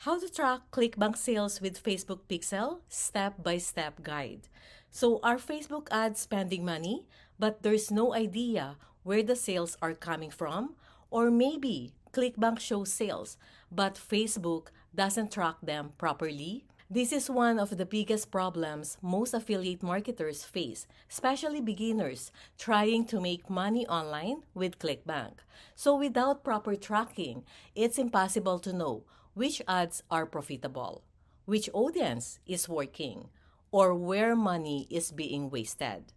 How to track ClickBank sales with Facebook Pixel step-by-step guide. So our Facebook ads spending money, but there's no idea where the sales are coming from, or maybe ClickBank shows sales, but Facebook doesn't track them properly. This is one of the biggest problems most affiliate marketers face, especially beginners trying to make money online with ClickBank. So without proper tracking, it's impossible to know which ads are profitable, which audience is working, or where money is being wasted.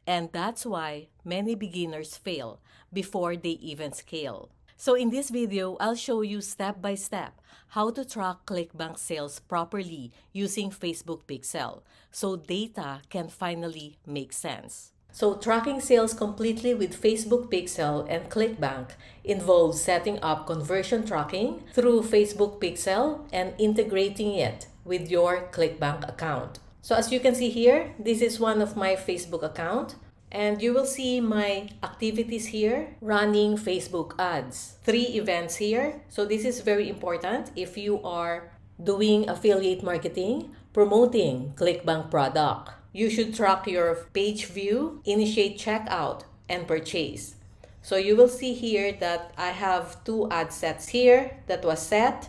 And that's why many beginners fail before they even scale. So in this video, I'll show you step by step how to track ClickBank sales properly using Facebook Pixel so data can finally make sense. So tracking sales completely with Facebook Pixel and ClickBank involves setting up conversion tracking through Facebook Pixel and integrating it with your ClickBank account. So as you can see here, this is one of my Facebook account. And you will see my activities here, running Facebook ads. 3 events here. So this is very important if you are doing affiliate marketing, promoting ClickBank product. You should track your page view, initiate checkout, and purchase. So you will see here that I have 2 ad sets here that was set,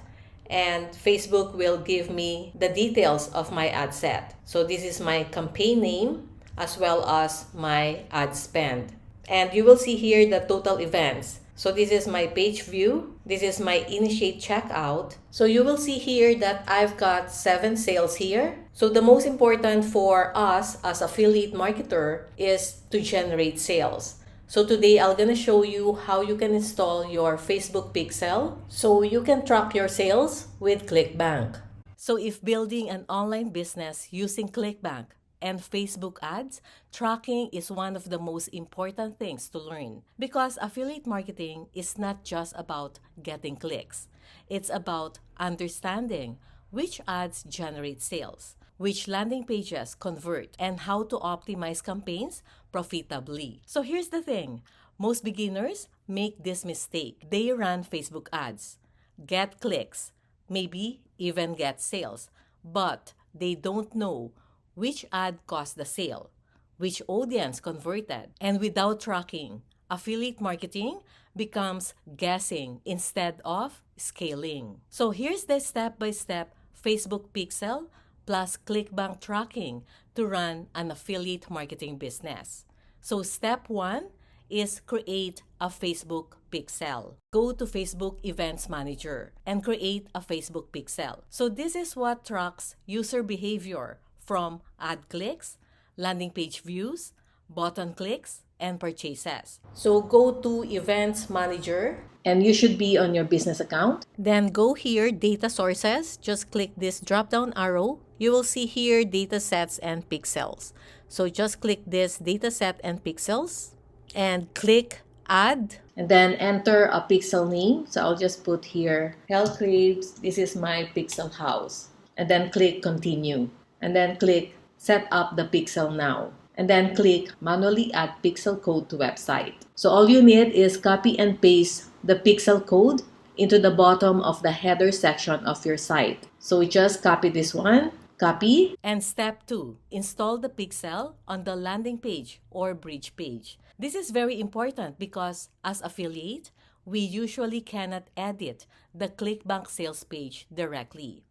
and Facebook will give me the details of my ad set. So this is my campaign name, as well as my ad spend. And you will see here the total events. So this is my page view. This is my initiate checkout. So you will see here that I've got 7 sales here. So the most important for us as affiliate marketer is to generate sales. So today I'm gonna show you how you can install your Facebook Pixel so you can track your sales with ClickBank. So if building an online business using ClickBank and Facebook ads, tracking is one of the most important things to learn because affiliate marketing is not just about getting clicks. It's about understanding which ads generate sales, which landing pages convert, and how to optimize campaigns profitably. So here's the thing. Most beginners make this mistake. They run Facebook ads, get clicks, maybe even get sales, but they don't know which ad caused the sale, which audience converted, and without tracking, affiliate marketing becomes guessing instead of scaling. So here's the step-by-step Facebook Pixel plus ClickBank tracking to run an affiliate marketing business. So step 1 is create a Facebook Pixel. Go to Facebook Events Manager and create a Facebook Pixel. So this is what tracks user behavior from ad clicks, landing page views, button clicks, and purchases. So go to Events Manager and you should be on your business account. Then go here, Data Sources. Just click this drop-down arrow. You will see here Data Sets and Pixels. So just click this Data Set and Pixels and click Add. And then enter a pixel name. So I'll just put here Health Cribs. This is my pixel house. And then click Continue. And then click Set up the pixel now. And then click Manually add pixel code to website. So all you need is copy and paste the pixel code into the bottom of the header section of your site. So we just copy this one, copy. And step 2, install the pixel on the landing page or bridge page. This is very important because as affiliate, we usually cannot edit the ClickBank sales page directly.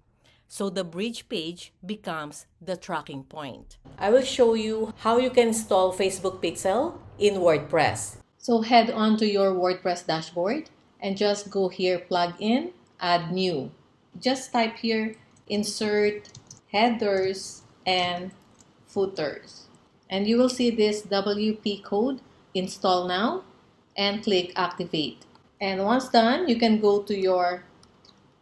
So the bridge page becomes the tracking point. I will show you how you can install Facebook Pixel in WordPress. So head on to your WordPress dashboard and just go here, plug in, add new. Just type here, insert headers and footers. And you will see this WP code, install now, and click activate. And once done, you can go to your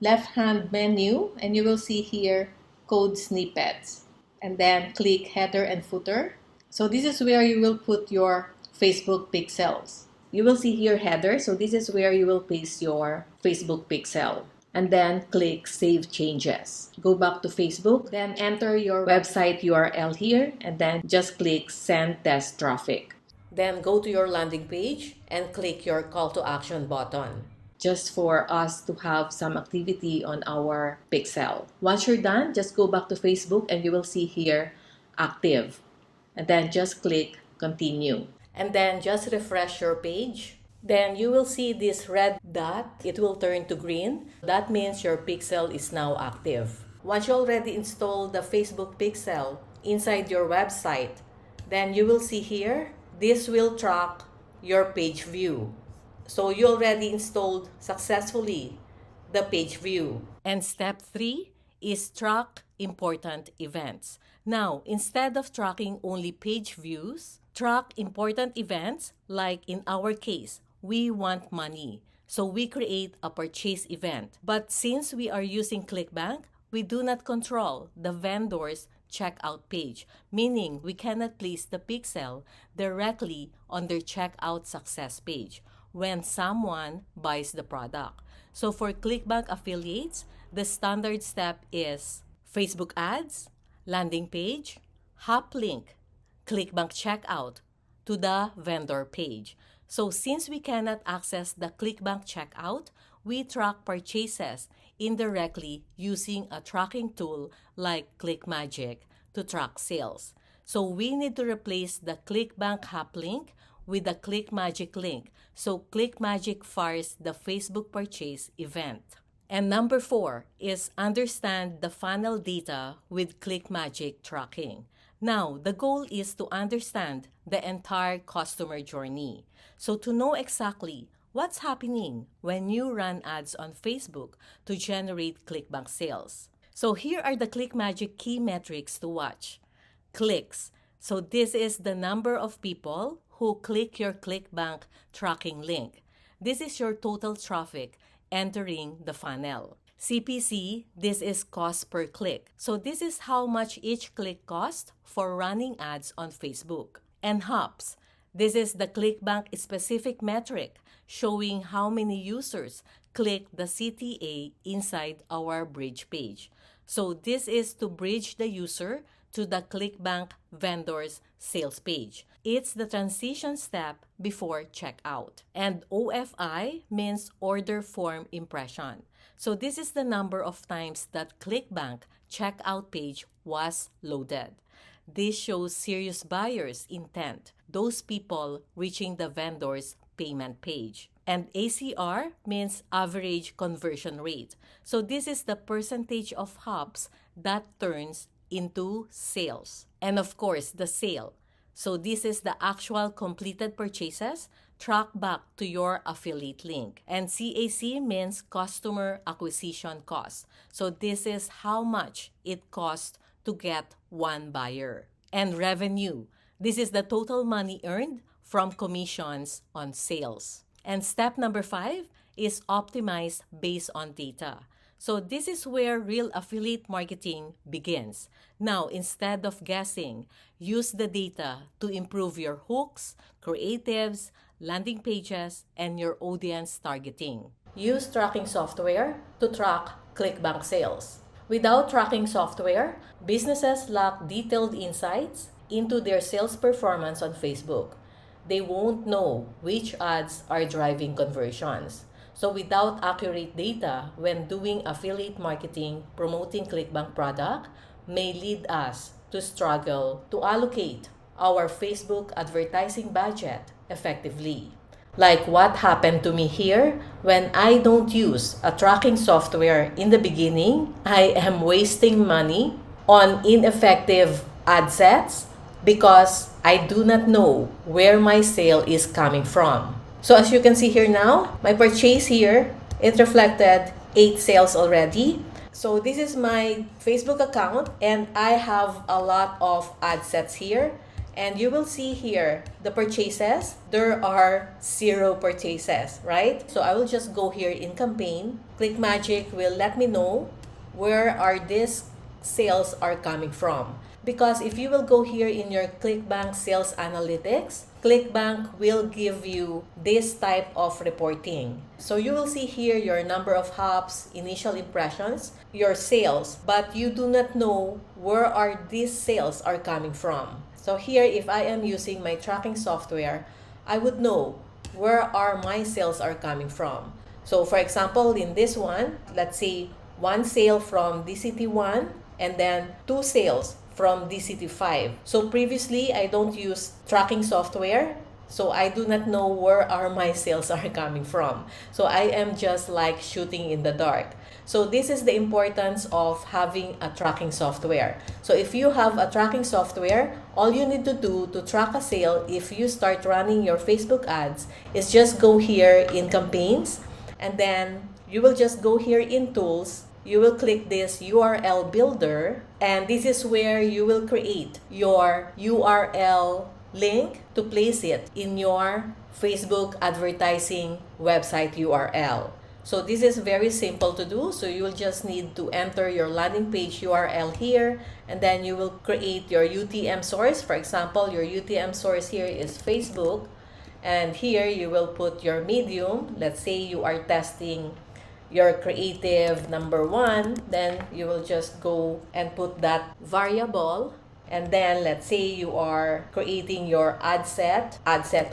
left-hand menu and you will see here code snippets and then click header and footer. So this is where you will put your Facebook pixels. You will see here header, so this is where you will paste your Facebook pixel and then click save changes. Go back to Facebook, then enter your website URL here and then just click send test traffic. Then go to your landing page and click your call to action button. just for us to have some activity on our pixel. Once you're done, just go back to Facebook and you will see here active. And then just click continue. And then just refresh your page. Then you will see this red dot. It will turn to green. That means your pixel is now active. Once you already installed the Facebook pixel inside your website, then you will see here, this will track your page view. So you already installed successfully the page view. And step 3 is track important events. Now, instead of tracking only page views, track important events like in our case, we want money. So we create a purchase event. But since we are using ClickBank, we do not control the vendor's checkout page, meaning we cannot place the pixel directly on their checkout success page when someone buys the product. So for ClickBank affiliates, the standard step is Facebook ads, landing page, hop link, ClickBank checkout to the vendor page. So since we cannot access the ClickBank checkout, we track purchases indirectly using a tracking tool like ClickMagic to track sales. So we need to replace the ClickBank hop link with the ClickMagic link. So ClickMagic fires the Facebook purchase event. And number 4 is understand the funnel data with ClickMagic tracking. Now, the goal is to understand the entire customer journey. So to know exactly what's happening when you run ads on Facebook to generate ClickBank sales. So here are the ClickMagic key metrics to watch. Clicks. So this is the number of people who click your ClickBank tracking link. This is your total traffic entering the funnel. CPC, this is cost per click. So this is how much each click costs for running ads on Facebook. And hops, this is the ClickBank specific metric showing how many users click the CTA inside our bridge page. So this is to bridge the user to the ClickBank vendor's sales page. It's the transition step before checkout. And OFI means order form impression. So this is the number of times that ClickBank checkout page was loaded. This shows serious buyers' intent, those people reaching the vendor's payment page. And ACR means average conversion rate. So this is the percentage of hops that turns into sales. And of course, the sale. So this is the actual completed purchases tracked back to your affiliate link. And CAC means customer acquisition cost. So this is how much it costs to get one buyer. And revenue. This is the total money earned from commissions on sales. And step number 5 is optimize based on data. So this is where real affiliate marketing begins. Now, instead of guessing, use the data to improve your hooks, creatives, landing pages, and your audience targeting. Use tracking software to track ClickBank sales. Without tracking software, businesses lack detailed insights into their sales performance on Facebook. They won't know which ads are driving conversions. So without accurate data when doing affiliate marketing, promoting ClickBank product may lead us to struggle to allocate our Facebook advertising budget effectively. Like what happened to me here when I don't use a tracking software in the beginning, I am wasting money on ineffective ad sets because I do not know where my sale is coming from. So as you can see here now, my purchase here, it reflected 8 sales already. So this is my Facebook account and I have a lot of ad sets here. And you will see here the purchases, there are 0 purchases, right? So I will just go here in campaign. ClickMagic will let me know where are these sales are coming from. Because if you will go here in your ClickBank sales analytics, ClickBank will give you this type of reporting. So you will see here your number of hops, initial impressions, your sales, but you do not know where are these sales are coming from. So here, if I am using my tracking software, I would know where are my sales are coming from. So for example, in this one, let's say one sale from DCT1 and then two sales from DCT5. So previously, I don't use tracking software. So I do not know where are my sales are coming from. So I am just like shooting in the dark. So this is the importance of having a tracking software. So if you have a tracking software, all you need to do to track a sale if you start running your Facebook ads is just go here in campaigns, and then you will just go here in tools. You will click this URL builder, and this is where you will create your URL link to place it in your Facebook advertising website URL. So this is very simple to do. So you will just need to enter your landing page URL here, and then you will create your UTM source. For example, your UTM source here is Facebook, and here you will put your medium. Let's say you are testing your creative number 1, then you will just go and put that variable. And then let's say you are creating your ad set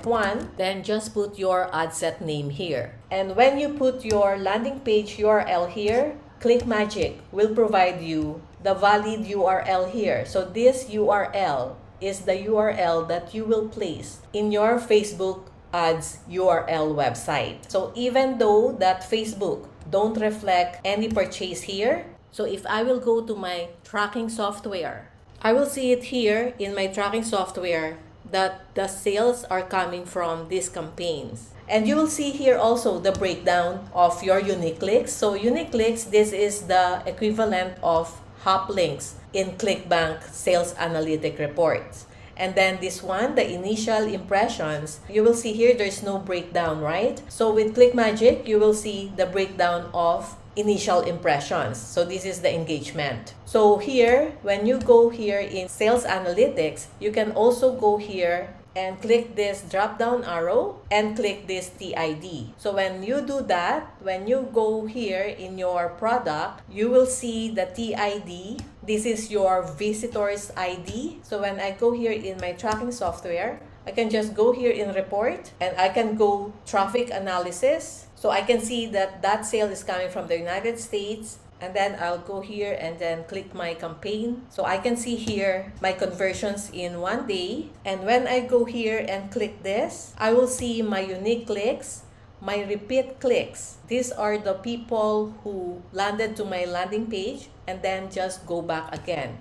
1, then just put your ad set name here. And when you put your landing page URL here, ClickMagick will provide you the valid URL here. So this URL is the URL that you will place in your Facebook ads URL website. So even though that Facebook don't reflect any purchase here, so if I will go to my tracking software, I will see it here in my tracking software that the sales are coming from these campaigns. And you will see here also the breakdown of your unique clicks. So unique clicks, this is the equivalent of hop links in ClickBank sales analytic reports. And then this one, the initial impressions, you will see here there's no breakdown, right? So with ClickMagick, you will see the breakdown of initial impressions. So this is the engagement. So here, when you go here in sales analytics, you can also go here and click this drop down arrow and click this TID. So when you do that, when you go here in your product, you will see the TID. This is your visitor's ID. So when I go here in my tracking software, I can just go here in report and I can go traffic analysis. So I can see that that sale is coming from the United States. And then I'll go here and then click my campaign. So I can see here my conversions in 1 day. And when I go here and click this, I will see my unique clicks, my repeat clicks. These are the people who landed to my landing page and then just go back again.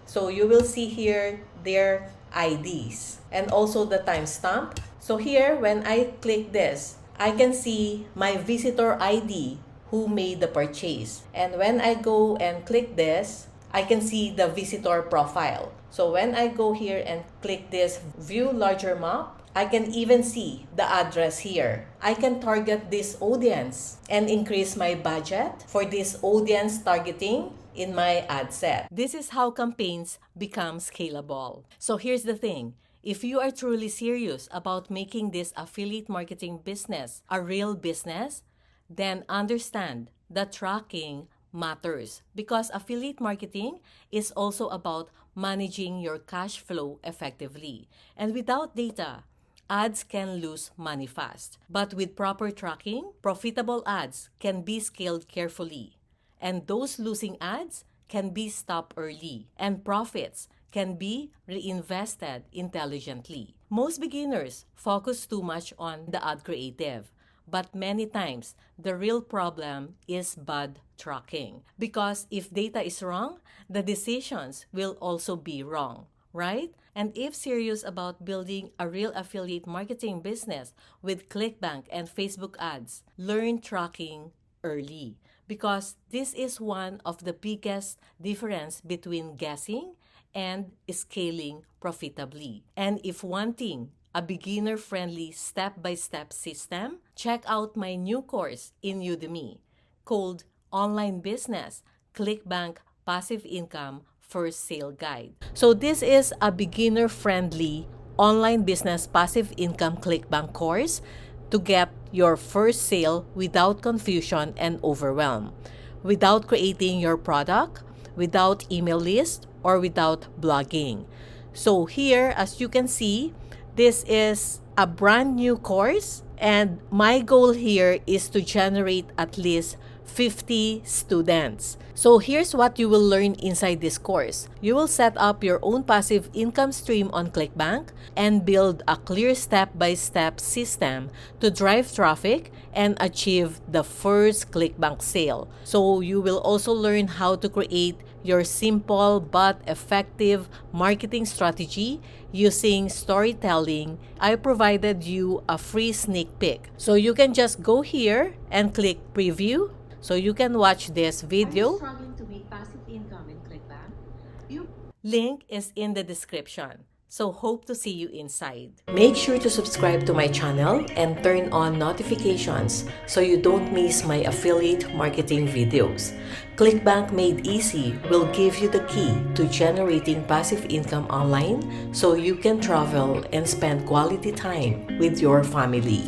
So you will see here their IDs and also the timestamp. So here, when I click this, I can see my visitor ID who made the purchase. And when I go and click this, I can see the visitor profile. So when I go here and click this view larger map, I can even see the address here. I can target this audience and increase my budget for this audience targeting in my ad set. This is how campaigns become scalable. So here's the thing. If you are truly serious about making this affiliate marketing business a real business, then understand that tracking matters, because affiliate marketing is also about managing your cash flow effectively. And without data, ads can lose money fast. But with proper tracking, profitable ads can be scaled carefully. And those losing ads can be stopped early. And profits can be reinvested intelligently. Most beginners focus too much on the ad creative. But many times, the real problem is bad tracking. Because if data is wrong, the decisions will also be wrong, right? And if serious about building a real affiliate marketing business with ClickBank and Facebook ads, learn tracking early. Because this is one of the biggest difference between guessing and scaling profitably. And if wanting a beginner-friendly step-by-step system, check out my new course in Udemy called Online Business, ClickBank Passive Income First Sale Guide. So this is a beginner-friendly online business passive income ClickBank course to get your first sale without confusion and overwhelm, without creating your product, without email list, or without blogging. So here, as you can see, this is a brand new course, And my goal here is to generate at least 50 students. So here's what you will learn inside this course. You will set up your own passive income stream on ClickBank and build a clear step-by-step system to drive traffic and achieve the first ClickBank sale. So you will also learn how to create your simple but effective marketing strategy using storytelling. I provided you a free sneak peek. So you can just go here and click preview so you can watch this video. Are you struggling to make passive income in ClickBank? Link is in the description. So hope to see you inside. Make sure to subscribe to my channel and turn on notifications so you don't miss my affiliate marketing videos. ClickBank Made Easy will give you the key to generating passive income online so you can travel and spend quality time with your family.